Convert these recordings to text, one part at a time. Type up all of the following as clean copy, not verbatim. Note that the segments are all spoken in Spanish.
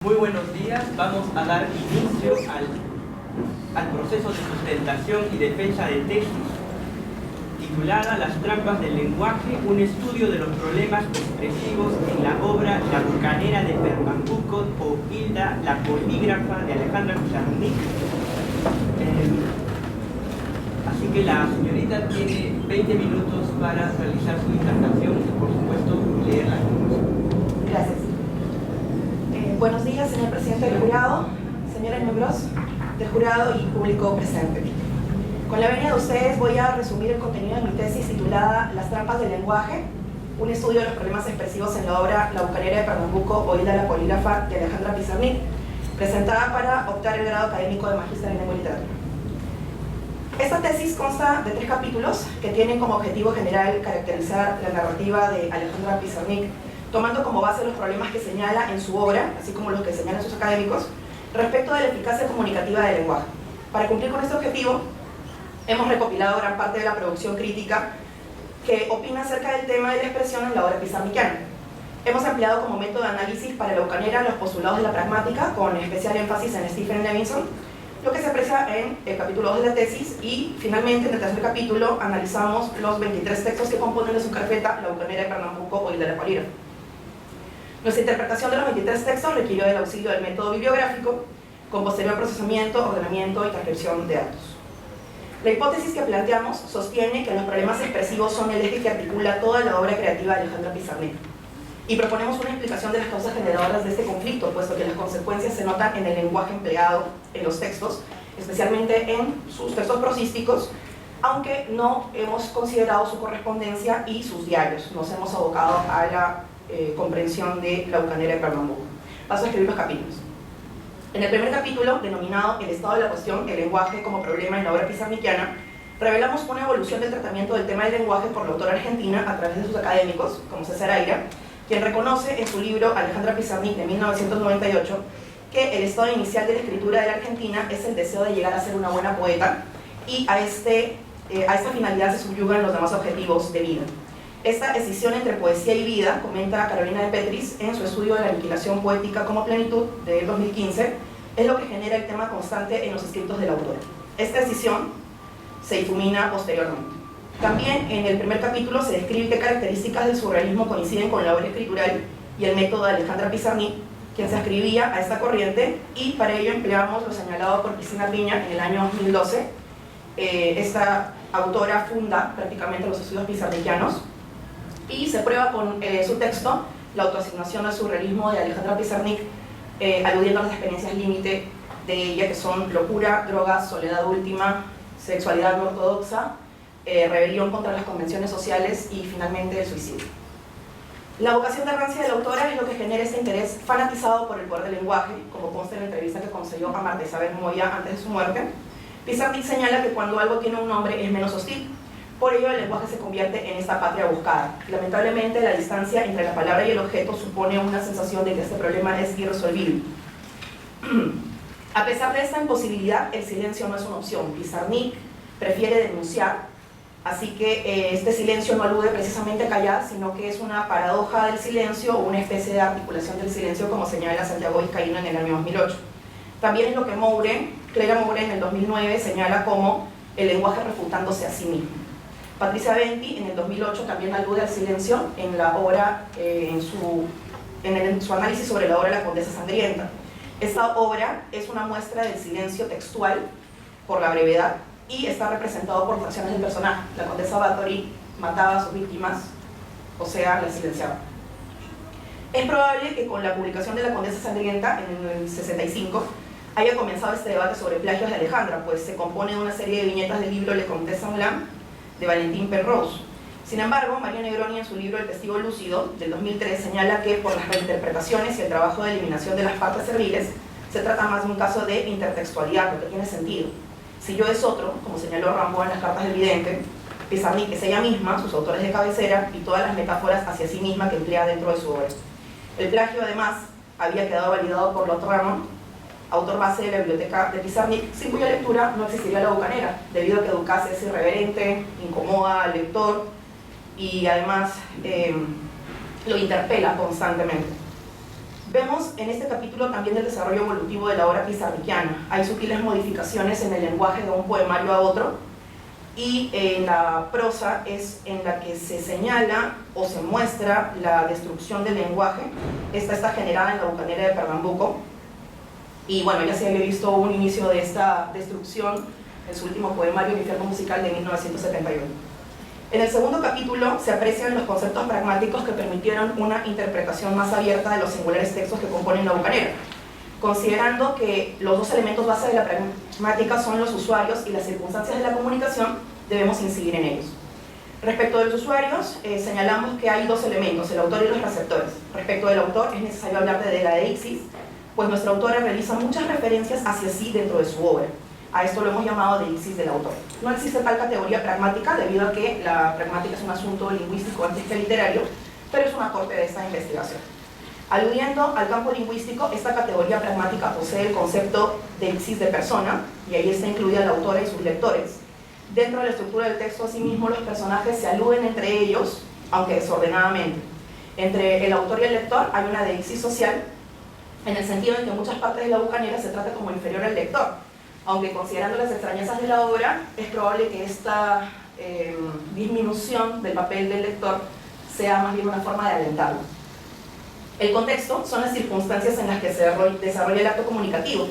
Muy buenos días, vamos a dar inicio al proceso de sustentación y defensa de tesis titulada Las trampas del lenguaje, un estudio de los problemas expresivos en la obra La bucanera de Pernambuco o Hilda, la polígrafa de Alejandra Pizarnik. Así que la señorita tiene 20 minutos para realizar su disertación y, por supuesto, leer la conclusión. Gracias. Buenos días, señor presidente del jurado, señores miembros del jurado y público presente. Con la venia de ustedes voy a resumir el contenido de mi tesis titulada Las trampas del lenguaje, un estudio de los problemas expresivos en la obra La bucanera de Pernambuco o Hilda, la polígrafa de Alejandra Pizarnik, presentada para optar el grado académico de Magíster en Lengua y Literatura. Esta tesis consta de 3 capítulos que tienen como objetivo general caracterizar la narrativa de Alejandra Pizarnik, tomando como base los problemas que señala en su obra, así como los que señalan sus académicos, respecto de la eficacia comunicativa del lenguaje. Para cumplir con este objetivo, hemos recopilado gran parte de la producción crítica que opina acerca del tema de la expresión en la obra pizarnikiana. Hemos empleado como método de análisis para la bucanera los postulados de la pragmática, con especial énfasis en Stephen Levinson, lo que se aprecia en el capítulo 2 de la tesis, y finalmente en el tercer capítulo analizamos los 23 textos que componen de su carpeta La bucanera de Pernambuco o Hilda, la polígrafa. Nuestra interpretación de los 23 textos requirió del auxilio del método bibliográfico, con posterior procesamiento, ordenamiento y transcripción de datos. La hipótesis que planteamos sostiene que los problemas expresivos son el eje que articula toda la obra creativa de Alejandra Pizarnik, y proponemos una explicación de las causas generadoras de este conflicto, puesto que las consecuencias se notan en el lenguaje empleado en los textos, especialmente en sus textos prosísticos, aunque no hemos considerado su correspondencia y sus diarios. Nos hemos abocado a la comprensión de La bucanera de Pernambuco. Paso a escribir los capítulos. En el primer capítulo, denominado El estado de la cuestión, el lenguaje como problema en la obra pizarnikiana, revelamos una evolución del tratamiento del tema del lenguaje por la autora argentina a través de sus académicos, como César Aira, quien reconoce en su libro Alejandra Pizarnik de 1998 que el estado inicial de la escritura de la Argentina es el deseo de llegar a ser una buena poeta, y a esta finalidad se subyugan los demás objetivos de vida. Esta escisión entre poesía y vida, comenta Carolina de Petris en su estudio de la aniquilación poética como plenitud de 2015, es lo que genera el tema constante en los escritos del autor. Esta escisión se difumina posteriormente. También en el primer capítulo se describe qué características del surrealismo coinciden con la obra escritural y el método de Alejandra Pizarnik, quien se ascribía a esta corriente, y para ello empleamos lo señalado por Cristina Piña en el año 2012. Esta autora funda prácticamente los estudios pizarnikianos, y se prueba con su texto la autoasignación al surrealismo de Alejandra Pizarnik, aludiendo a las experiencias límite de ella, que son locura, drogas, soledad última, sexualidad no ortodoxa, rebelión contra las convenciones sociales y finalmente el suicidio. La vocación de rancia de la autora es lo que genera este interés fanatizado por el poder del lenguaje, como consta en la entrevista que concedió a Marta Isabel Moya antes de su muerte. Pizarnik señala que cuando algo tiene un nombre es menos hostil. Por ello, el lenguaje se convierte en esta patria buscada. Lamentablemente, la distancia entre la palabra y el objeto supone una sensación de que este problema es irresolvible. A pesar de esta imposibilidad, el silencio no es una opción. Pizarnik prefiere denunciar, así que este silencio no alude precisamente a callar, sino que es una paradoja del silencio o una especie de articulación del silencio, como señala Santiago Vizcaíno en el año 2008. También es lo que Clara Moure en el 2009 señala como el lenguaje refutándose a sí mismo. Patricia Venti en el 2008 también alude al silencio en la obra, en su análisis sobre la obra La Condesa Sangrienta. Esta obra es una muestra del silencio textual por la brevedad y está representado por facciones del personaje. La condesa Bathory mataba a sus víctimas, o sea, las silenciaba. Es probable que con la publicación de La Condesa Sangrienta en el 65 haya comenzado este debate sobre plagios de Alejandra, pues se compone de una serie de viñetas del libro Le Comtesse Moulin de Valentín Penrose. Sin embargo, María Negroni en su libro El testigo lúcido del 2003 señala que por las reinterpretaciones y el trabajo de eliminación de las partes serviles se trata más de un caso de intertextualidad, lo que tiene sentido. Si yo es otro, como señaló Rambo en las cartas del vidente, Pizarnik es ella misma, sus autores de cabecera y todas las metáforas hacia sí misma que emplea dentro de su obra. El plagio, además, había quedado validado por Lot Ramon, autor base de la biblioteca de Pizarnik, sin cuya lectura no existiría La bucanera, debido a que Ducasse es irreverente, incomoda al lector y además lo interpela constantemente. Vemos en este capítulo también el desarrollo evolutivo de la obra pizarnikiana. Hay sutiles modificaciones en el lenguaje de un poemario a otro, y en la prosa es en la que se señala o se muestra la destrucción del lenguaje. Esta está generada en la Bucanera de Pernambuco, y bueno, ya se había visto un inicio de esta destrucción en su último poemario, El infierno musical, de 1971. En el segundo capítulo se aprecian los conceptos pragmáticos que permitieron una interpretación más abierta de los singulares textos que componen la Bucanera, considerando que los dos elementos base de la pragmática son los usuarios y las circunstancias de la comunicación, debemos incidir en ellos. Respecto de los usuarios, señalamos que hay dos elementos, el autor y los receptores. Respecto del autor, es necesario hablar de la deixis, pues nuestra autora realiza muchas referencias hacia sí dentro de su obra. A esto lo hemos llamado deixis del autor. No existe tal categoría pragmática, debido a que la pragmática es un asunto lingüístico antes que literario, pero es un aporte de esta investigación. Aludiendo al campo lingüístico, esta categoría pragmática posee el concepto deixis de persona, y ahí está incluida la autora y sus lectores. Dentro de la estructura del texto, asimismo, los personajes se aluden entre ellos, aunque desordenadamente. Entre el autor y el lector hay una deixis social, en el sentido de que en muchas partes de la Bucanera se trata como inferior al lector, aunque considerando las extrañezas de la obra, es probable que esta disminución del papel del lector sea más bien una forma de alentarlo. El contexto son las circunstancias en las que se desarrolla el acto comunicativo,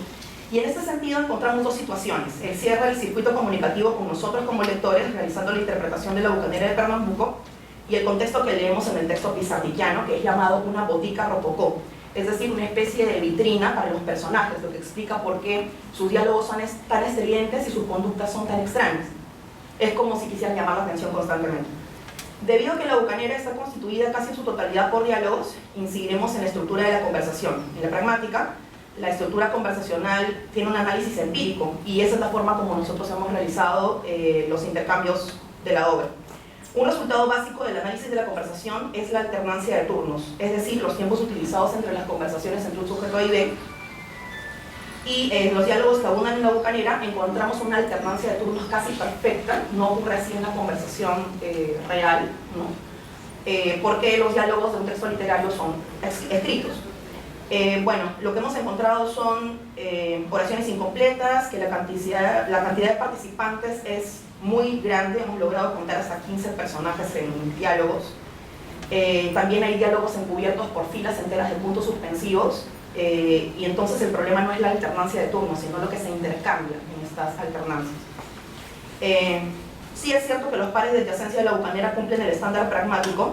y en este sentido encontramos dos situaciones: el cierre del circuito comunicativo con nosotros como lectores realizando la interpretación de la Bucanera de Pernambuco, y el contexto que leemos en el texto pizarnikiano, que es llamado una botica rococó, es decir, una especie de vitrina para los personajes, lo que explica por qué sus diálogos son tan estridentes y sus conductas son tan extrañas. Es como si quisieran llamar la atención constantemente. Debido a que la Bucanera está constituida casi en su totalidad por diálogos, incidiremos en la estructura de la conversación. En la pragmática, la estructura conversacional tiene un análisis empírico, y esa es la forma como nosotros hemos realizado los intercambios de la obra. Un resultado básico del análisis de la conversación es la alternancia de turnos, es decir, los tiempos utilizados entre las conversaciones entre un sujeto A y B. Y en los diálogos que abundan en la Bucanera encontramos una alternancia de turnos casi perfecta, no ocurre así en la conversación real, ¿no? Porque los diálogos de un texto literario son escritos. Bueno, lo que hemos encontrado son oraciones incompletas, que la cantidad de participantes es muy grande, hemos logrado contar hasta 15 personajes en diálogos. También hay diálogos encubiertos por filas enteras de puntos suspensivos, y entonces el problema no es la alternancia de turnos, sino lo que se intercambia en estas alternancias. Sí es cierto que los pares de adyacencia de la Bucanera cumplen el estándar pragmático,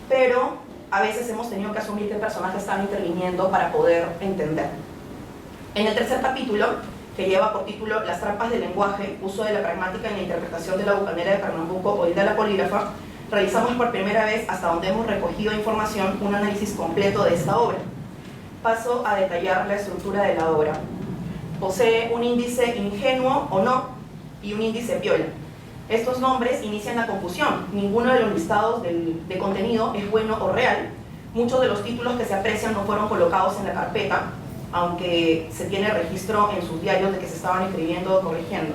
pero a veces hemos tenido que asumir que el personaje estaba interviniendo para poder entender. En el tercer capítulo, que lleva por título Las trampas del lenguaje, uso de la pragmática en la interpretación de la Bucanera de Pernambuco, Oída la polígrafa, realizamos por primera vez, hasta donde hemos recogido información, un análisis completo de esta obra. Paso a detallar la estructura de la obra. Posee un índice ingenuo o no y un índice piola. Estos nombres inician la confusión. Ninguno de los listados de contenido es bueno o real. Muchos de los títulos que se aprecian no fueron colocados en la carpeta, aunque se tiene registro en sus diarios de que se estaban escribiendo o corrigiendo.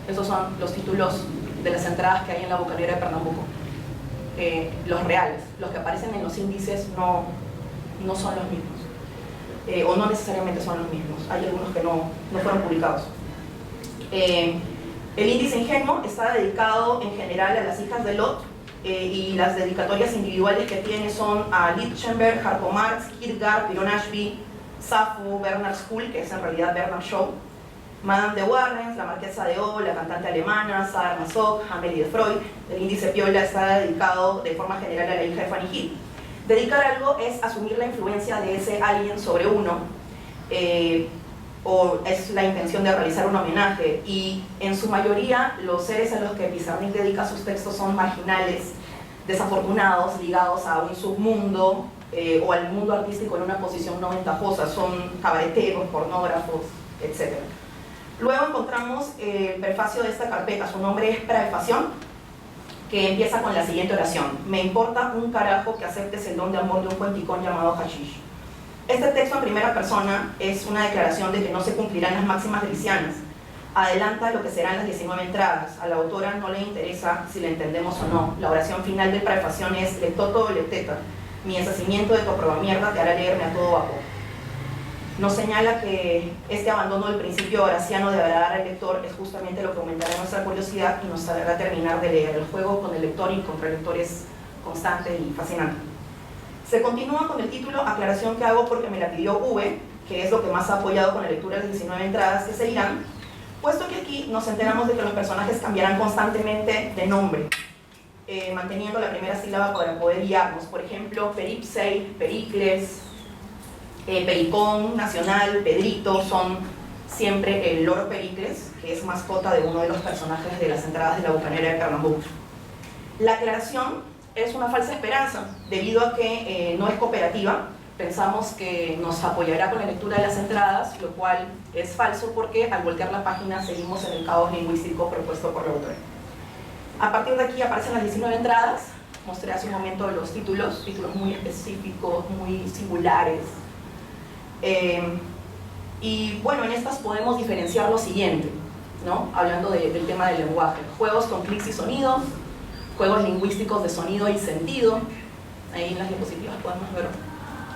Esos son los títulos de las entradas que hay en la Bucanera de Pernambuco. Los reales, los que aparecen en los índices no son los mismos, o no necesariamente son los mismos. Hay algunos que no fueron publicados. El índice ingenuo está dedicado en general a las hijas de Lot, y las dedicatorias individuales que tiene son a Lichtenberg, Harpo Marx, Kierkegaard, Byron Ashby, Sappho, Bernard School, que es en realidad Bernard Shaw, Madame de Warrens, la Marquesa de O, la cantante alemana, Sarah Masoch, Amélie de Freud. El índice piola está dedicado de forma general a la hija de Fanny Hill. Dedicar algo es asumir la influencia de ese alguien sobre uno, o es la intención de realizar un homenaje, y en su mayoría los seres a los que Pizarnik dedica sus textos son marginales, desafortunados, ligados a un submundo o al mundo artístico en una posición no ventajosa, son cabareteros, pornógrafos, etc. Luego encontramos el prefacio de esta carpeta. Su nombre es Prefación, que empieza con la siguiente oración: me importa un carajo que aceptes el don de amor de un cuenticón llamado hashish. Este texto en primera persona es una declaración de que no se cumplirán las máximas gricianas. Adelanta lo que serán las 19 entradas. A la autora no le interesa si la entendemos o no. La oración final de prefación es le toto o le teta. mi deshacimiento de tu aprobamierda te hará leerme a todo vapor. Nos señala que este abandono del principio horaciano de agradar al lector es justamente lo que aumentará nuestra curiosidad y nos hará terminar de leer. El juego con el lector y contra el lector es constante y fascinante. Se continúa con el título Aclaración que hago porque me la pidió V, que es lo que más ha apoyado con la lectura de las 19 entradas que seguirán, puesto que aquí nos enteramos de que los personajes cambiarán constantemente de nombre, manteniendo la primera sílaba para poder guiarnos. Por ejemplo, Peripsei, Pericles, Pericón, Nacional, Pedrito, son siempre el loro Pericles, que es mascota de uno de los personajes de las entradas de la bucanera de Pernambuco. La aclaración es una falsa esperanza, debido a que no es cooperativa. Pensamos que nos apoyará con la lectura de las entradas, lo cual es falso porque al voltear la página seguimos en el caos lingüístico propuesto por la autora. A partir de aquí aparecen las 19 entradas. Mostré hace un momento los títulos muy específicos, muy singulares. Y bueno, en estas podemos diferenciar lo siguiente, ¿no? Hablando del tema del lenguaje: juegos con clics y sonidos, juegos lingüísticos de sonido y sentido. Ahí en las diapositivas podemos ver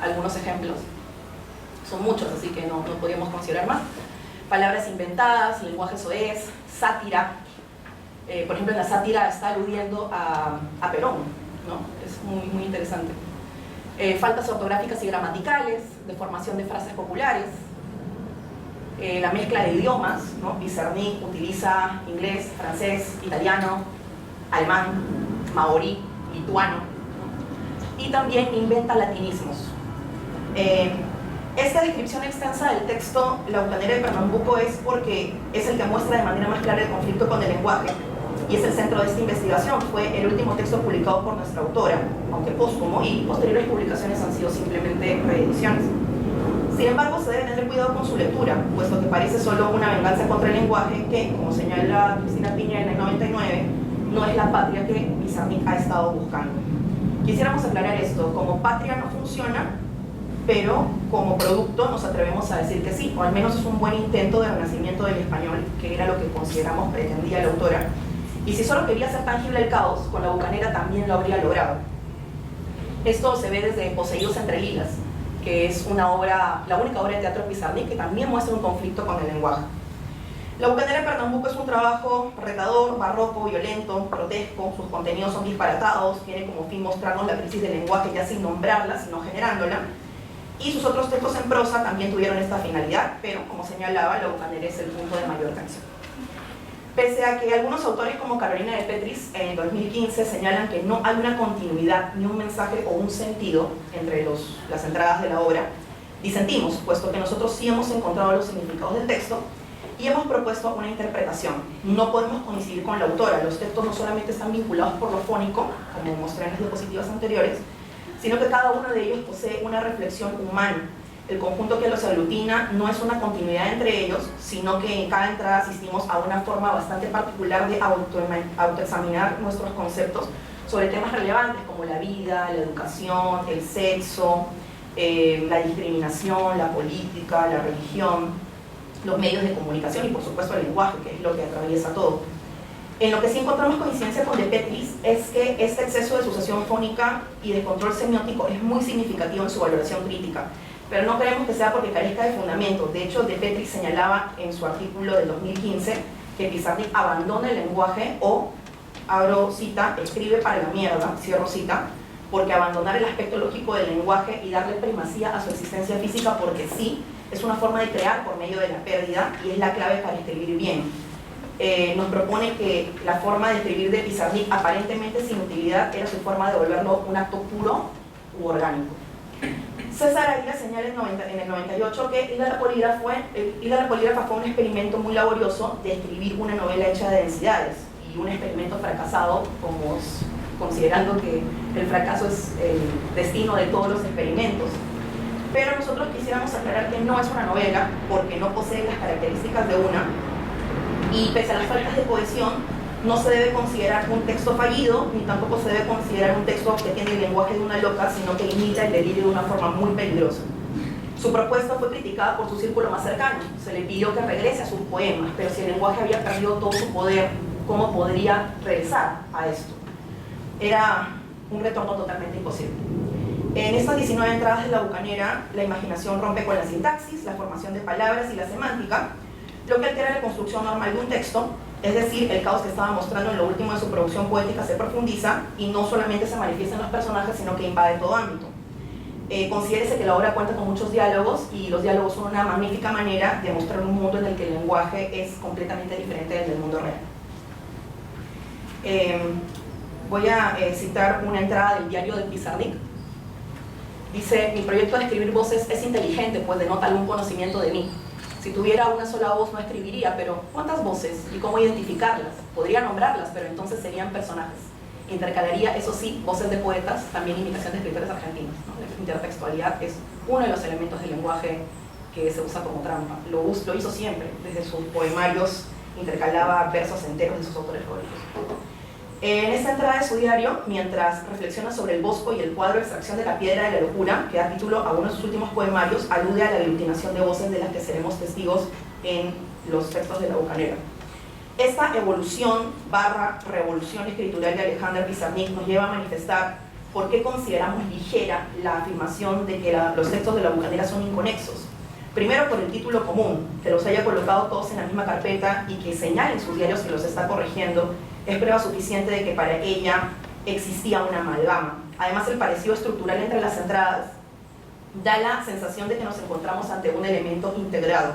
algunos ejemplos. Son muchos, así que no podríamos considerar más. Palabras inventadas, lenguaje soez, sátira. Por ejemplo, en la sátira está aludiendo a Perón, ¿no? Es muy interesante. Faltas ortográficas y gramaticales, deformación de frases populares, la mezcla de idiomas, ¿no? Pizarnik utiliza inglés, francés, italiano, alemán, maorí, lituano, y también inventa latinismos. Esta descripción extensa del texto La bucanera de Pernambuco es porque es el que muestra de manera más clara el conflicto con el lenguaje y es el centro de esta investigación. Fue el último texto publicado por nuestra autora, aunque póstumo, y posteriores publicaciones han sido simplemente reediciones. Sin embargo, se debe tener cuidado con su lectura, puesto que parece solo una venganza contra el lenguaje que, como señala Cristina Piña en el 99, no es la patria que Pizarnik ha estado buscando. Quisiéramos aclarar esto: como patria no funciona, pero como producto nos atrevemos a decir que sí, o al menos es un buen intento de renacimiento del español, que era lo que consideramos pretendía la autora. Y si solo quería hacer tangible el caos, con la bucanera también lo habría logrado. Esto se ve desde Poseídos entre lilas, que es una obra, la única obra de teatro de Pizarnik que también muestra un conflicto con el lenguaje. La bucanera de Pernambuco es un trabajo retador, barroco, violento, grotesco. Sus contenidos son disparatados, tiene como fin mostrarnos la crisis del lenguaje ya sin nombrarla, sino generándola. Y sus otros textos en prosa también tuvieron esta finalidad, pero como señalaba, la bucanera es el punto de mayor tensión. Pese a que algunos autores como Carolina de Petris en 2015 señalan que no hay una continuidad, ni un mensaje o un sentido entre las entradas de la obra, disentimos, puesto que nosotros sí hemos encontrado los significados del texto y hemos propuesto una interpretación. No podemos coincidir con la autora. Los textos no solamente están vinculados por lo fónico, como mostré en las diapositivas anteriores, sino que cada uno de ellos posee una reflexión humana. El conjunto que los aglutina no es una continuidad entre ellos, sino que en cada entrada asistimos a una forma bastante particular de autoexaminar nuestros conceptos sobre temas relevantes como la vida, la educación, el sexo, la discriminación, la política, la religión, los medios de comunicación y por supuesto el lenguaje, que es lo que atraviesa todo. En lo que sí encontramos coincidencia con De Petris es que este exceso de sucesión fónica y de control semiótico es muy significativo en su valoración crítica, pero no creemos que sea porque carezca de fundamento. De hecho, De Petris señalaba en su artículo del 2015 que Pizarnik abandona el lenguaje o, abro cita, escribe para la mierda, cierro cita, porque abandonar el aspecto lógico del lenguaje y darle primacía a su existencia física porque sí, es una forma de crear por medio de la pérdida y es la clave para escribir bien. Nos propone que la forma de escribir de Pizarnik, aparentemente sin utilidad, era su forma de volverlo un acto puro u orgánico. César Aguirre señala en el 98 que Hilda la Polígrafa fue un experimento muy laborioso de escribir una novela hecha de densidades y un experimento fracasado, considerando que el fracaso es el destino de todos los experimentos. Pero nosotros quisiéramos aclarar que no es una novela porque no posee las características de una, y pese a las faltas de cohesión no se debe considerar un texto fallido ni tampoco se debe considerar un texto que tiene el lenguaje de una loca, sino que imita el delirio de una forma muy peligrosa. Su propuesta fue criticada por su círculo más cercano. Se le pidió que regrese a sus poemas, pero si el lenguaje había perdido todo su poder, ¿cómo podría regresar a esto? Era un retorno totalmente imposible. En estas 19 entradas de la bucanera, la imaginación rompe con la sintaxis, la formación de palabras y la semántica, lo que altera la construcción normal de un texto, es decir, el caos que estaba mostrando en lo último de su producción poética se profundiza y no solamente se manifiesta en los personajes, sino que invade todo ámbito. Considérese que la obra cuenta con muchos diálogos y los diálogos son una magnífica manera de mostrar un mundo en el que el lenguaje es completamente diferente del mundo real. Voy a citar una entrada del diario de Pizarnik. Dice: mi proyecto de escribir voces es inteligente, pues denota algún conocimiento de mí. Si tuviera una sola voz no escribiría, pero ¿cuántas voces? ¿Y cómo identificarlas? Podría nombrarlas, pero entonces serían personajes. Intercalaría, eso sí, voces de poetas, también imitación de escritores argentinos, ¿no? La intertextualidad es uno de los elementos del lenguaje que se usa como trampa. Lo hizo siempre, desde sus poemarios intercalaba versos enteros de sus autores favoritos. En esta entrada de su diario, mientras reflexiona sobre el bosco y el cuadro Extracción de la piedra de la locura, que da título a uno de sus últimos poemarios, alude a la aglutinación de voces de las que seremos testigos en los textos de la bucanera. Esta evolución / revolución escritural de Alexander Pizarnik nos lleva a manifestar por qué consideramos ligera la afirmación de que los textos de la bucanera son inconexos. Primero, por el título común, que los haya colocado todos en la misma carpeta y que señale en sus diarios que los está corrigiendo, es prueba suficiente de que para ella existía una amalgama. Además, el parecido estructural entre las entradas da la sensación de que nos encontramos ante un elemento integrado.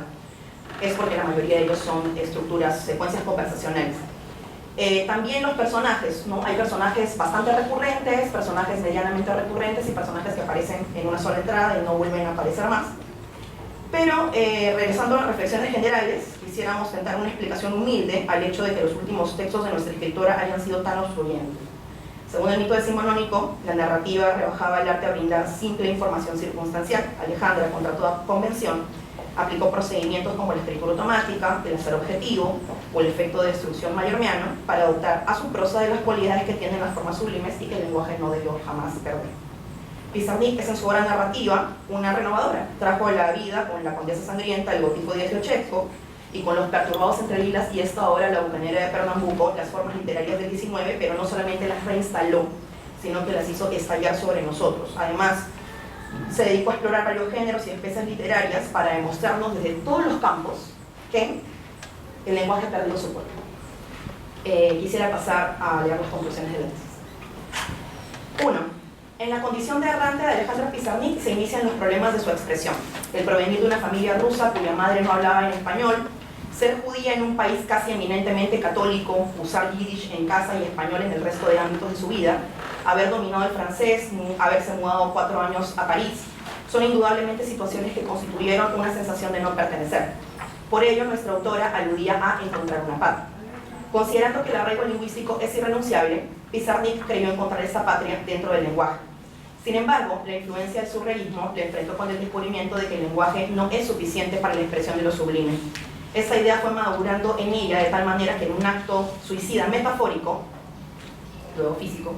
Es porque la mayoría de ellos son estructuras, secuencias conversacionales. También los personajes, ¿no? Hay personajes bastante recurrentes, personajes medianamente recurrentes y personajes que aparecen en una sola entrada y no vuelven a aparecer más. Pero, regresando a las reflexiones generales, quisiéramos tentar una explicación humilde al hecho de que los últimos textos de nuestra escritora hayan sido tan obstruyentes. Según el mito decimonónico, la narrativa rebajaba el arte a brindar simple información circunstancial. Alejandra, contra toda convención, aplicó procedimientos como la escritura automática, el hacer objetivo o el efecto de destrucción mayormiano para dotar a su prosa de las cualidades que tienen las formas sublimes y que el lenguaje no debió jamás perder. Pizarnik es en su obra narrativa una renovadora. Trajo a la vida con La Condesa Sangrienta, el gótico dieciochesco, y con Los Perturbados entre Lilas y esta obra, La Bucanera de Pernambuco, las formas literarias del 19, pero no solamente las reinstaló, sino que las hizo estallar sobre nosotros. Además, se dedicó a explorar varios géneros y especies literarias para demostrarnos desde todos los campos que el lenguaje ha perdido su cuerpo. Quisiera pasar a leer las conclusiones de la tesis. 1. En la condición de errante de Alejandra Pizarnik se inician los problemas de su expresión. El provenir de una familia rusa cuya madre no hablaba en español, ser judía en un país casi eminentemente católico, usar yiddish en casa y español en el resto de ámbitos de su vida, haber dominado el francés, haberse mudado 4 años a París, son indudablemente situaciones que constituyeron una sensación de no pertenecer. Por ello, nuestra autora aludía a encontrar una patria. Considerando que el arraigo lingüístico es irrenunciable, Pizarnik creyó encontrar esta patria dentro del lenguaje. Sin embargo, la influencia del surrealismo le enfrentó con el descubrimiento de que el lenguaje no es suficiente para la expresión de lo sublime. Esta idea fue madurando en ella de tal manera que en un acto suicida metafórico, luego físico,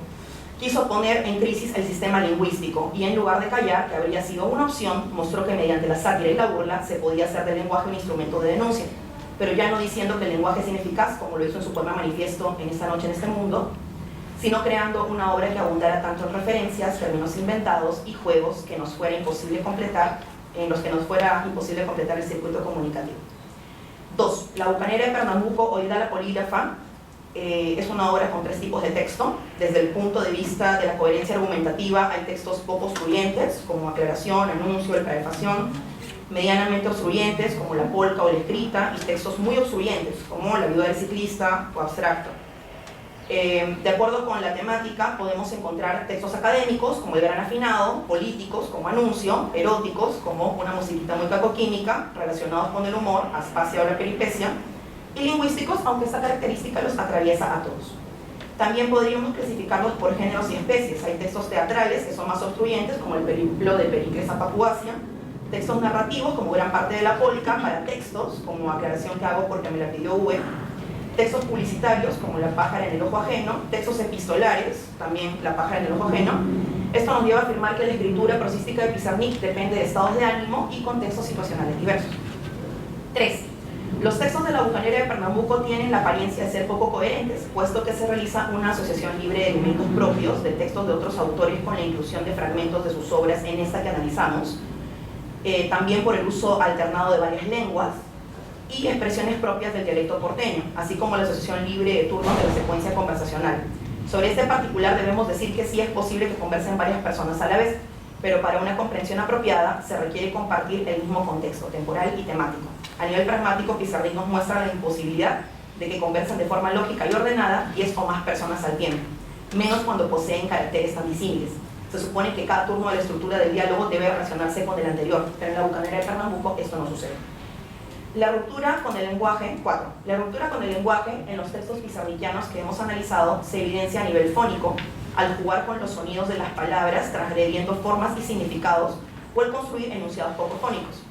quiso poner en crisis el sistema lingüístico y en lugar de callar, que habría sido una opción, mostró que mediante la sátira y la burla se podía hacer del lenguaje un instrumento de denuncia, pero ya no diciendo que el lenguaje es ineficaz, como lo hizo en su poema Manifiesto en esta noche en este mundo, sino creando una obra que abundara tanto en referencias, términos inventados y juegos que nos fuera imposible completar, en los que nos fuera imposible completar el circuito comunicativo. 2. La Bucanera de Pernambuco, oída la polígrafa, es una obra con 3 tipos de texto. Desde el punto de vista de la coherencia argumentativa, hay textos poco obstruyentes, como aclaración, anuncio, prefación, medianamente obstruyentes, como la polca o la escrita, y textos muy obstruyentes, como La viuda del ciclista o abstracto. De acuerdo con la temática, podemos encontrar textos académicos, como El gran afinado, políticos, como Anuncio, eróticos, como Una musiquita muy cacoquímica, relacionados con el humor, Aspasia o la peripecia, y lingüísticos, aunque esta característica los atraviesa a todos. También podríamos clasificarlos por géneros y especies. Hay textos teatrales que son más obstruyentes, como El periplo de Pericles a Papuasia, textos narrativos, como Gran parte de la polca, para textos, como Aclaración que hago porque me la pidió Uwe, textos publicitarios, como La pájara en el ojo ajeno, textos epistolares, también La pájara en el ojo ajeno. Esto nos lleva a afirmar que la escritura prosística de Pizarnik depende de estados de ánimo y contextos situacionales diversos. 3. Los textos de la Bucanera de Pernambuco tienen la apariencia de ser poco coherentes, puesto que se realiza una asociación libre de elementos propios de textos de otros autores con la inclusión de fragmentos de sus obras en esta que analizamos, también por el uso alternado de varias lenguas y expresiones propias del dialecto porteño, así como la asociación libre de turnos de la secuencia conversacional. Sobre este particular debemos decir que sí es posible que conversen varias personas a la vez, pero para una comprensión apropiada se requiere compartir el mismo contexto temporal y temático. A nivel pragmático, Pizarnik nos muestra la imposibilidad de que conversen de forma lógica y ordenada 10 o más personas al tiempo, menos cuando poseen caracteres tan disímiles. Se supone que cada turno de la estructura del diálogo debe relacionarse con el anterior, pero en la Bucanera de Pernambuco esto no sucede. La ruptura con el lenguaje, 4. La ruptura con el lenguaje en los textos pizarnikianos que hemos analizado se evidencia a nivel fónico, al jugar con los sonidos de las palabras, transgrediendo formas y significados, o al construir enunciados poco fónicos.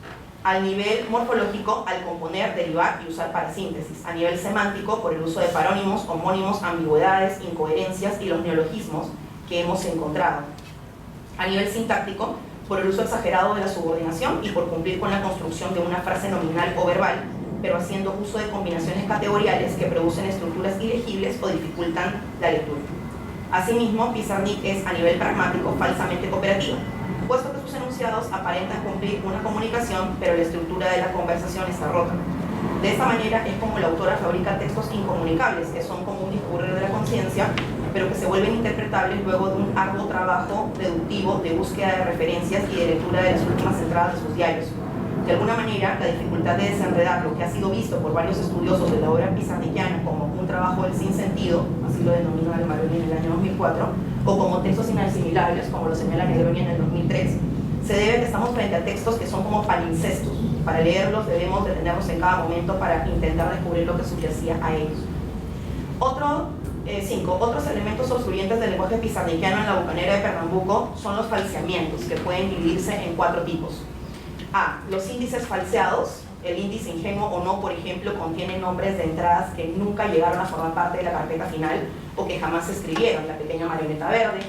Al nivel morfológico, al componer, derivar y usar parasíntesis. A nivel semántico, por el uso de parónimos, homónimos, ambigüedades, incoherencias y los neologismos que hemos encontrado. A nivel sintáctico, por el uso exagerado de la subordinación y por cumplir con la construcción de una frase nominal o verbal, pero haciendo uso de combinaciones categoriales que producen estructuras ilegibles o dificultan la lectura. Asimismo, Pizarnik es, a nivel pragmático, falsamente cooperativo, puesto que sus enunciados aparentan cumplir una comunicación, pero la estructura de la conversación está rota. De esta manera es como la autora fabrica textos incomunicables, que son como un discurrir de la conciencia, pero que se vuelven interpretables luego de un arduo trabajo deductivo de búsqueda de referencias y de lectura de las últimas entradas de sus diarios. De alguna manera, la dificultad de desenredar lo que ha sido visto por varios estudiosos de la obra pizarnikiana como un trabajo del sinsentido, así lo denominó Almaroni en el año 2004, o como textos inasimilables, como lo señala Negroni en el 2003, se debe a que estamos frente a textos que son como palincestos. Para leerlos debemos detenernos en cada momento para intentar descubrir lo que subyacía a ellos. 5. Otros elementos obstruyentes del lenguaje pizarnikiano en la Bucanera de Pernambuco son los falseamientos, que pueden dividirse en 4 tipos. A. Los índices falseados. El índice ingenuo o no, por ejemplo, contiene nombres de entradas que nunca llegaron a formar parte de la carpeta final o que jamás se escribieron. La pequeña marioneta verde,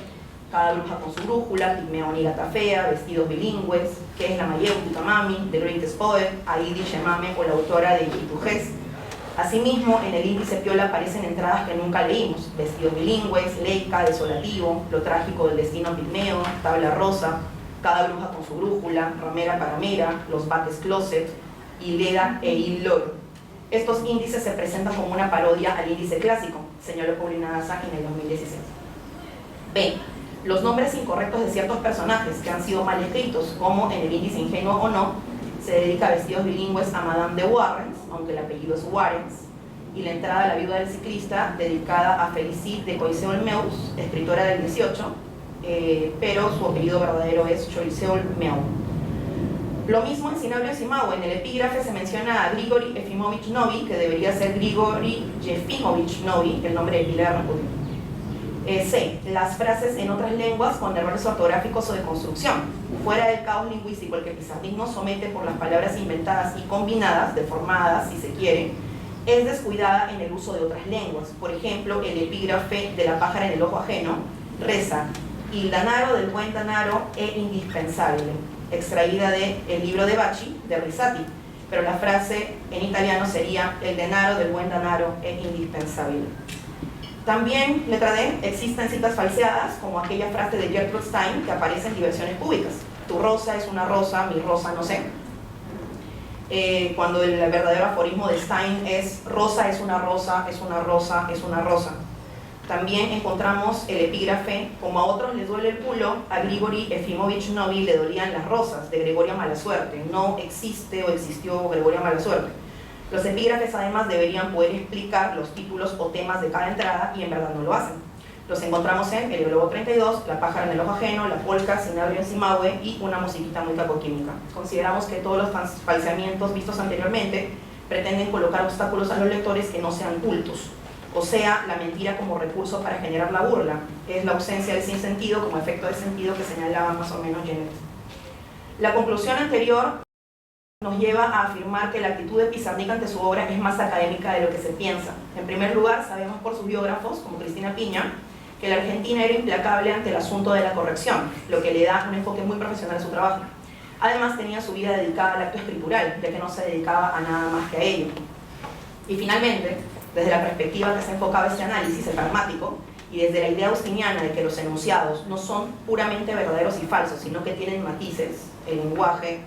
Cada bruja con su brújula, Pigmeón y Gata Fea, Vestidos bilingües, ¿Qué es la Mayeu, Tutamami, The Greatest Poet, Aidi Shemame o la autora de Yitujes. Asimismo, en el índice Piola aparecen entradas que nunca leímos: Vestidos bilingües, Leica, Desolativo, Lo trágico del destino Pigmeo, Tabla rosa, Cada bruja con su brújula, Ramera Paramera, Los Bates Closet, Ileda e Il Loro. Estos índices se presentan como una parodia al índice clásico, señaló Paulina Daza en el 2016. B. Los nombres incorrectos de ciertos personajes que han sido mal escritos, como en el índice ingenuo o no, se dedica a Vestidos bilingües a Madame de Warrens, aunque el apellido es Warrens, y la entrada a La viuda del ciclista, dedicada a Félicite de Choiseul-Meus, escritora del 18, pero su apellido verdadero es Choiseul-Meu. Lo mismo en Cinabrio Simao. En el epígrafe se menciona a Grigori Efimovich Novi, que debería ser Grigori Yefimovich Novi, el nombre de pila de Rasputin. C. Las frases en otras lenguas con errores ortográficos o de construcción. Fuera del caos lingüístico al que Pizarnik nos somete por las palabras inventadas y combinadas, deformadas si se quiere, es descuidada en el uso de otras lenguas. Por ejemplo, el epígrafe de La pájara en el ojo ajeno reza: Il danaro del buen danaro è indispensabile, extraída del libro de Bacci, de Risati, pero la frase en italiano sería: El denaro del buen danaro è indispensabile. También, letra D, existen citas falseadas, como aquella frase de Gertrude Stein que aparece en diversiones públicas: Tu rosa es una rosa, mi rosa no sé. Cuando el verdadero aforismo de Stein es: rosa es una rosa, es una rosa, es una rosa. También encontramos el epígrafe: Como a otros les duele el culo, a Grigori Efimovich Novi le dolían las rosas, de Gregoria Malasuerte. No existe o existió Gregoria Malasuerte. Los epígrafes además deberían poder explicar los títulos o temas de cada entrada, y en verdad no lo hacen. Los encontramos en El globo 32, La pájara en el ojo ajeno, La polca, Cinabrio en Simahue y una musiquita muy cacoquímica. Consideramos que todos los falseamientos vistos anteriormente pretenden colocar obstáculos a los lectores que no sean cultos, o sea, la mentira como recurso para generar la burla. Es la ausencia del sinsentido como efecto de sentido que señalaba más o menos Janet. La conclusión anterior nos lleva a afirmar que la actitud de Pizarnik ante su obra es más académica de lo que se piensa. En primer lugar, sabemos por sus biógrafos, como Cristina Piña, que la Argentina era implacable ante el asunto de la corrección, lo que le da un enfoque muy profesional a su trabajo. Además, tenía su vida dedicada al acto escritural, ya que no se dedicaba a nada más que a ello. Y finalmente, desde la perspectiva que se ha enfocado este análisis, el pragmático, y desde la idea austiniana de que los enunciados no son puramente verdaderos y falsos, sino que tienen matices, el lenguaje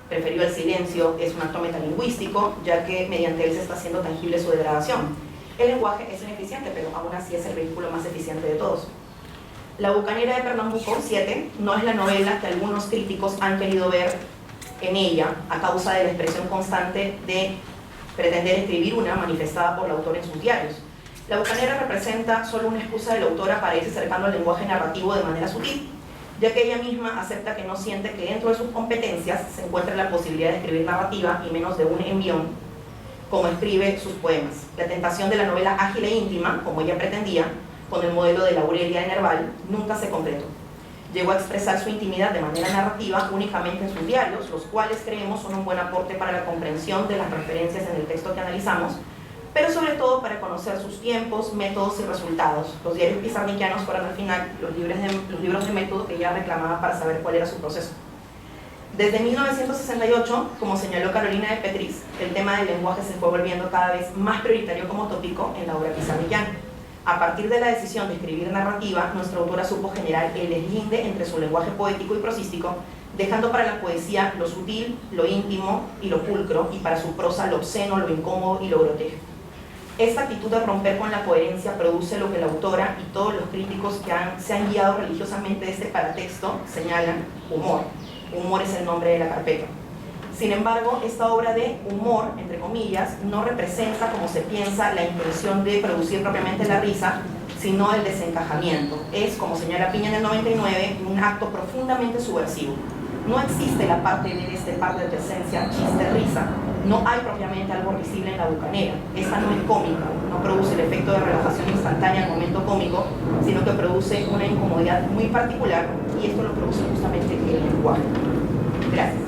preferido al silencio es un acto metalingüístico, ya que mediante él se está haciendo tangible su degradación. El lenguaje es ineficiente, pero aún así es el vehículo más eficiente de todos. La Bucanera de Pernambuco 7 no es la novela que algunos críticos han querido ver en ella, a causa de la expresión constante de pretender escribir una manifestada por la autora en sus diarios. La Bucanera representa solo una excusa de la autora para irse acercando al lenguaje narrativo de manera sutil, ya que ella misma acepta que no siente que dentro de sus competencias se encuentra la posibilidad de escribir narrativa y menos de un envión, como escribe sus poemas. La tentación de la novela ágil e íntima, como ella pretendía, con el modelo de la Aurelia de Nerval, nunca se concretó. Llegó a expresar su intimidad de manera narrativa únicamente en sus diarios, los cuales creemos son un buen aporte para la comprensión de las referencias en el texto que analizamos, pero sobre todo para conocer sus tiempos, métodos y resultados. Los diarios pizarniquianos fueron al final los libros de método que ella reclamaba para saber cuál era su proceso. Desde 1968, como señaló Carolina de Petris, el tema del lenguaje se fue volviendo cada vez más prioritario como tópico en la obra pizarniquiana. A partir de la decisión de escribir narrativa, nuestra autora supo generar el deslinde entre su lenguaje poético y prosístico, dejando para la poesía lo sutil, lo íntimo y lo pulcro, y para su prosa lo obsceno, lo incómodo y lo grotesco. Esta actitud de romper con la coherencia produce lo que la autora y todos los críticos que se han guiado religiosamente de este paratexto señalan: humor. Humor es el nombre de la carpeta. Sin embargo, esta obra de humor, entre comillas, no representa, como se piensa, la intención de producir propiamente la risa, sino el desencajamiento. Es, como señala Piña en el 99, un acto profundamente subversivo. No existe la parte de este par de presencia, chiste-risa. No hay propiamente algo risible en la Bucanera. Esta no es cómica, no produce el efecto de relajación instantánea al momento cómico, sino que produce una incomodidad muy particular, y esto lo produce justamente el lenguaje. Gracias.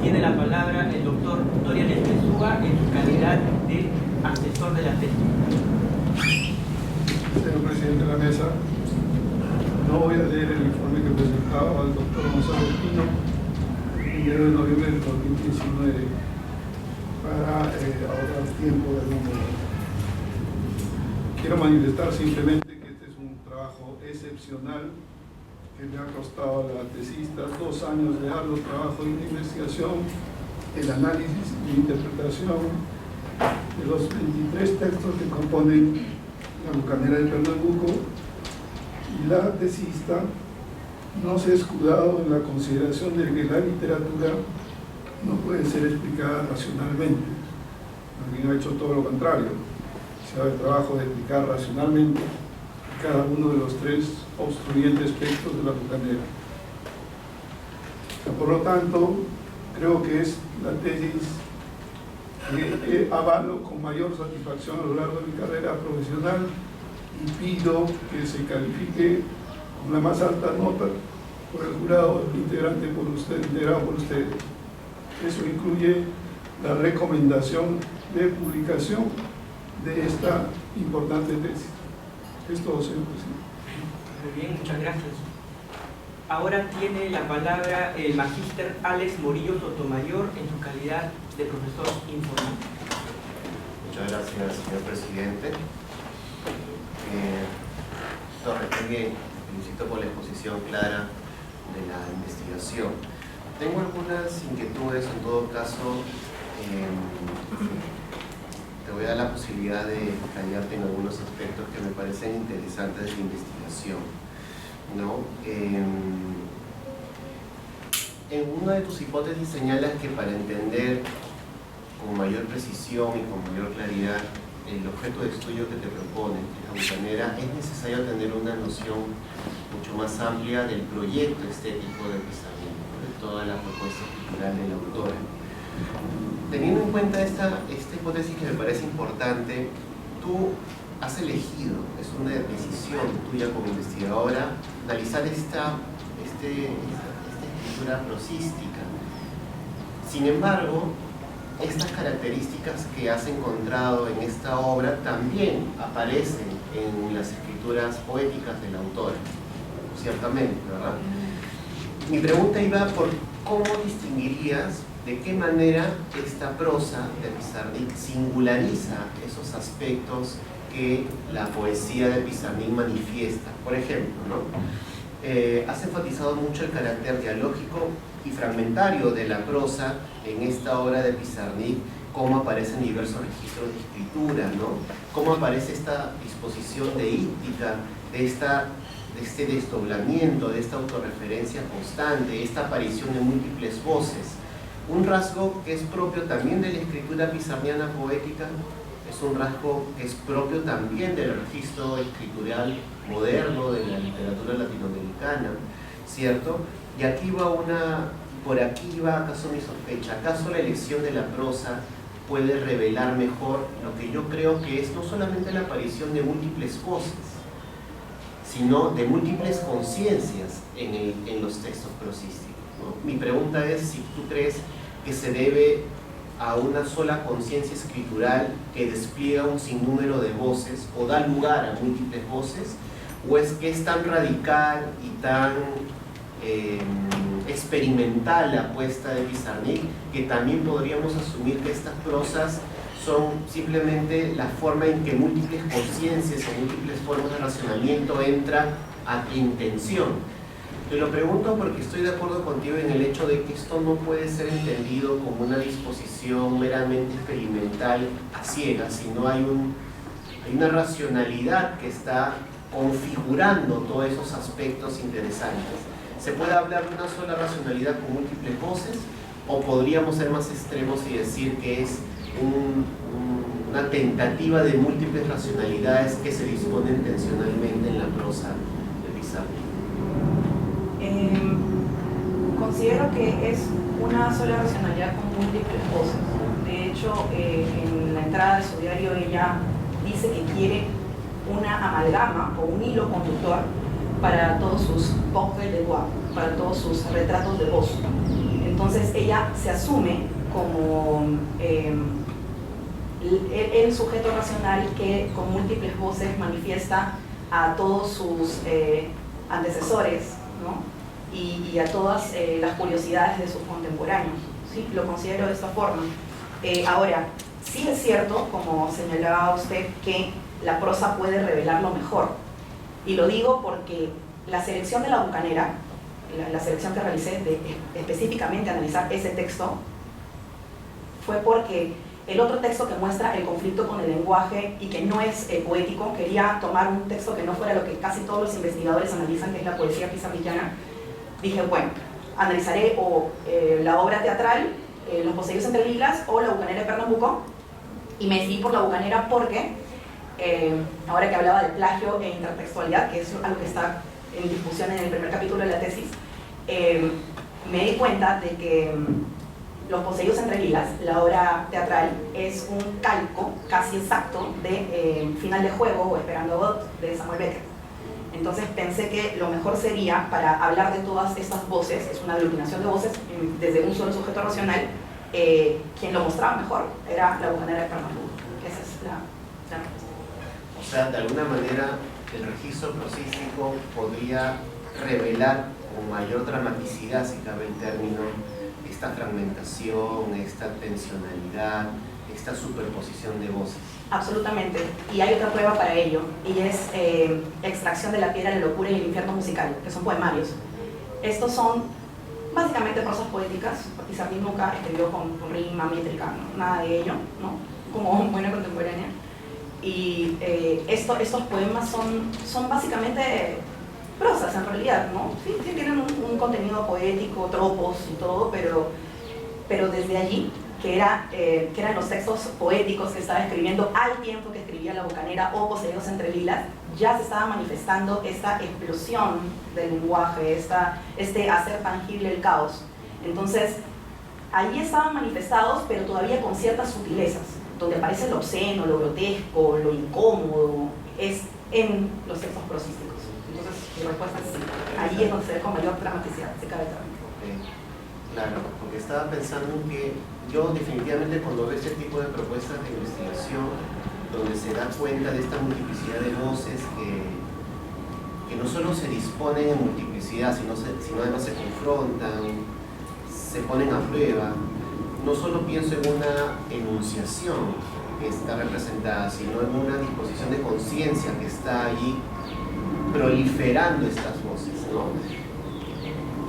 Tiene la palabra el doctor Dorian Espesúa en su calidad de asesor de la tesis. Señor presidente de la mesa, no voy a leer el informe que presentaba el doctor Gonzalo Pino el 1 de noviembre del 2019 para ahorrar tiempo de algún modo. Quiero manifestar simplemente que este es un trabajo excepcional que le ha costado a la tesista 2 años de arduo trabajo de investigación, el análisis y interpretación de los 23 textos que componen la Bucanera de Pernambuco, y la tesista no se ha escudado en la consideración de que la literatura no puede ser explicada racionalmente. Alguien ha hecho todo lo contrario. Se ha dado el trabajo de explicar racionalmente cada uno de los 3 obstruyentes textos de la Bucanera. Por lo tanto, creo que es la tesis que avalo con mayor satisfacción a lo largo de mi carrera profesional, y pido que se califique con la más alta nota por el jurado integrado por ustedes. Eso incluye la recomendación de publicación de esta importante tesis. Es todo, señor presidente. Muy bien, muchas gracias. Ahora tiene la palabra el magíster Alex Morillo Sotomayor en su calidad de profesor informático. Muchas gracias, señor presidente. Doctor Retegui, felicito por la exposición clara de la investigación. Tengo algunas inquietudes, en todo caso, te voy a dar la posibilidad de callarte en algunos aspectos que me parecen interesantes de la investigación, ¿no? En una de tus hipótesis señalas que para entender con mayor precisión y con mayor claridad el objeto de estudio que te propone la Bucanera, es necesario tener una noción mucho más amplia del proyecto estético del pensamiento, de toda la propuesta cultural del autor. Teniendo en cuenta esta hipótesis que me parece importante, tú has elegido, es una decisión tuya como investigadora, analizar esta escritura prosística. Sin embargo, estas características que has encontrado en esta obra también aparecen en las escrituras poéticas del autor, ciertamente, ¿verdad? Mi pregunta iba por cómo distinguirías de qué manera esta prosa de Pizarnik singulariza esos aspectos que la poesía de Pizarnik manifiesta. Por ejemplo, ¿no? Has enfatizado mucho el carácter dialógico y fragmentario de la prosa en esta obra de Pizarnik, cómo aparecen diversos registros de escritura, ¿no? Cómo aparece esta disposición deíctica, de este desdoblamiento, de esta autorreferencia constante, esta aparición de múltiples voces. Un rasgo que es propio también de la escritura pizarniana poética, es un rasgo que es propio también del registro escritural moderno de la literatura latinoamericana, ¿cierto? Y aquí por aquí va acaso mi sospecha, ¿acaso la elección de la prosa puede revelar mejor lo que yo creo que es no solamente la aparición de múltiples voces, sino de múltiples conciencias en los textos prosísticos, ¿no? Mi pregunta es si tú crees que se debe a una sola conciencia escritural que despliega un sinnúmero de voces o da lugar a múltiples voces, o es que es tan radical y tan experimental la apuesta de Pizarnik que también podríamos asumir que estas prosas son simplemente la forma en que múltiples conciencias o múltiples formas de razonamiento entran a intención. Te lo pregunto porque estoy de acuerdo contigo en el hecho de que esto no puede ser entendido como una disposición meramente experimental a ciegas, sino hay una racionalidad que está configurando todos esos aspectos interesantes. ¿Se puede hablar de una sola racionalidad con múltiples voces? ¿O podríamos ser más extremos y decir que es una tentativa de múltiples racionalidades que se disponen tensionalmente en la prosa de Pizarnik? Considero que es una sola racionalidad con múltiples voces. De hecho, en la entrada de su diario ella dice que quiere una amalgama o un hilo conductor para todos sus portraits de voix, para todos sus retratos de voz. Entonces ella se asume como el sujeto racional que con múltiples voces manifiesta a todos sus antecesores, ¿no? y a todas las curiosidades de sus contemporáneos, ¿sí? Lo considero de esta forma. Ahora, sí es cierto, como señalaba usted, que la prosa puede revelarlo mejor. Y lo digo porque la selección de La Bucanera, la selección que realicé de específicamente analizar ese texto, fue porque el otro texto que muestra el conflicto con el lenguaje y que no es poético, quería tomar un texto que no fuera lo que casi todos los investigadores analizan, que es la poesía pizarniana. Dije, bueno, analizaré o la obra teatral, Los Poseídos entre Lilas, o La Bucanera de Pernambuco, y me decidí por La Bucanera porque, ahora que hablaba de plagio e intertextualidad, que es algo que está en discusión en el primer capítulo de la tesis, me di cuenta de que Los Poseídos entre Lilas, la obra teatral, es un calco casi exacto de Final de Juego o Esperando a Godot de Samuel Beckett. Entonces pensé que lo mejor sería, para hablar de todas estas voces, es una aglutinación de voces desde un solo sujeto racional, quien lo mostraba mejor era La Bucanera de Pernambuco. Esa es la respuesta. O sea, de alguna manera el registro prosístico podría revelar con mayor dramaticidad, si cabe el término, esta fragmentación, esta tensionalidad, esta superposición de voces. Absolutamente, y hay otra prueba para ello, y es Extracción de la Piedra, la Locura y el Infierno Musical, que son poemarios. Estos son básicamente prosas poéticas. Pizarnik nunca escribió con rima, métrica, ¿no? Nada de ello, ¿no? Como buena contemporánea. Y estos poemas son básicamente prosas en realidad, ¿no? Sí tienen un contenido poético, tropos y todo, pero desde allí, que eran los textos poéticos que estaba escribiendo al tiempo que escribía La Bucanera o Poseídos entre Lilas, ya se estaba manifestando esta explosión del lenguaje, este hacer tangible el caos. Entonces, allí estaban manifestados, pero todavía con ciertas sutilezas, donde aparece lo obsceno, lo grotesco, lo incómodo, es en los textos prosísticos. Entonces, mi respuesta es sí. Allí es donde se ve con mayor dramaticidad, se cabe también. Claro, porque estaba pensando en que yo definitivamente cuando veo este tipo de propuestas de investigación, donde se da cuenta de esta multiplicidad de voces que no solo se disponen en multiplicidad, sino además se confrontan, se ponen a prueba, no solo pienso en una enunciación que está representada, sino en una disposición de conciencia que está allí proliferando estas voces, ¿no?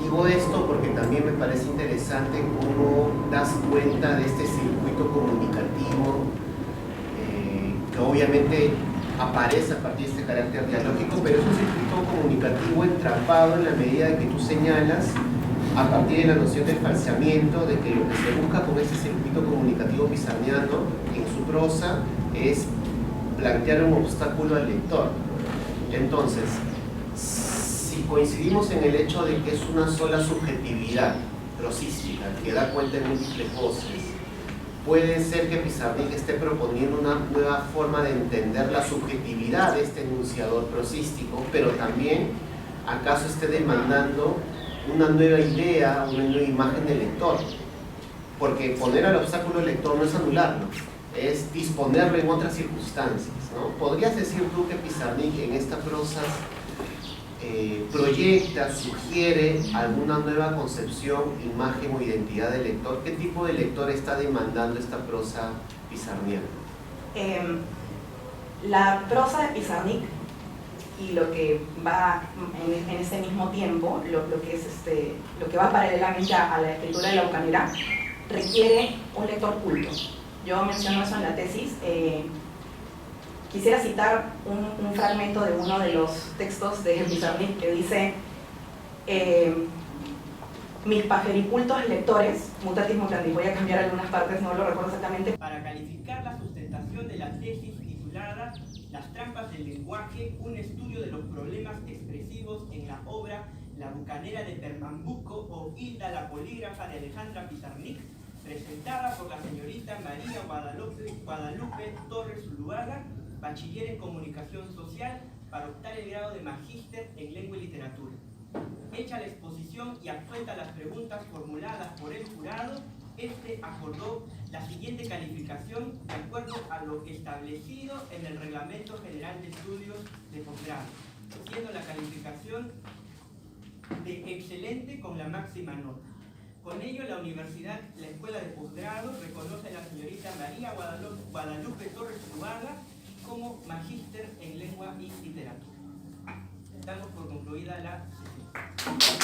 Digo esto porque también me parece interesante cómo das cuenta de este circuito comunicativo que obviamente aparece a partir de este carácter dialógico, pero es un circuito comunicativo entrampado en la medida de que tú señalas a partir de la noción del falseamiento, de que lo que se busca con ese circuito comunicativo pizarniano en su prosa es plantear un obstáculo al lector. Entonces, si coincidimos en el hecho de que es una sola subjetividad prosística que da cuenta de múltiples voces, puede ser que Pizarnik esté proponiendo una nueva forma de entender la subjetividad de este enunciador prosístico, pero también acaso esté demandando una nueva idea, una nueva imagen del lector, porque poner al obstáculo al lector no es anularlo, es disponerlo en otras circunstancias, ¿no? ¿Podrías decir tú que Pizarnik en esta prosa proyecta, sugiere alguna nueva concepción, imagen o identidad del lector? ¿Qué tipo de lector está demandando esta prosa pizarniana? La prosa de Pizarnik y lo que va en ese mismo tiempo, lo que va paralelamente a la escritura de la bucanera, requiere un lector culto. Yo menciono eso en la tesis. Quisiera citar un fragmento de uno de los textos de Pizarnik que dice: mis pajericultos lectores, mutatis mutandis, voy a cambiar algunas partes, no lo recuerdo exactamente. Para calificar la sustentación de la tesis titulada Las trampas del lenguaje, un estudio de los problemas expresivos en la obra La bucanera de Pernambuco o Hilda la polígrafa de Alejandra Pizarnik, presentada por la señorita María Guadalupe Torres Zuluaga, bachiller en comunicación social, para optar el grado de magíster en lengua y literatura. Hecha la exposición y absueltas las preguntas formuladas por el jurado, este acordó la siguiente calificación de acuerdo a lo establecido en el Reglamento General de Estudios de Posgrado, siendo la calificación de excelente con la máxima nota. Con ello, la universidad, la escuela de posgrado, reconoce a la señorita María Guadalupe Torres Zuluaga como magíster en lengua y literatura. Damos por concluida la sesión.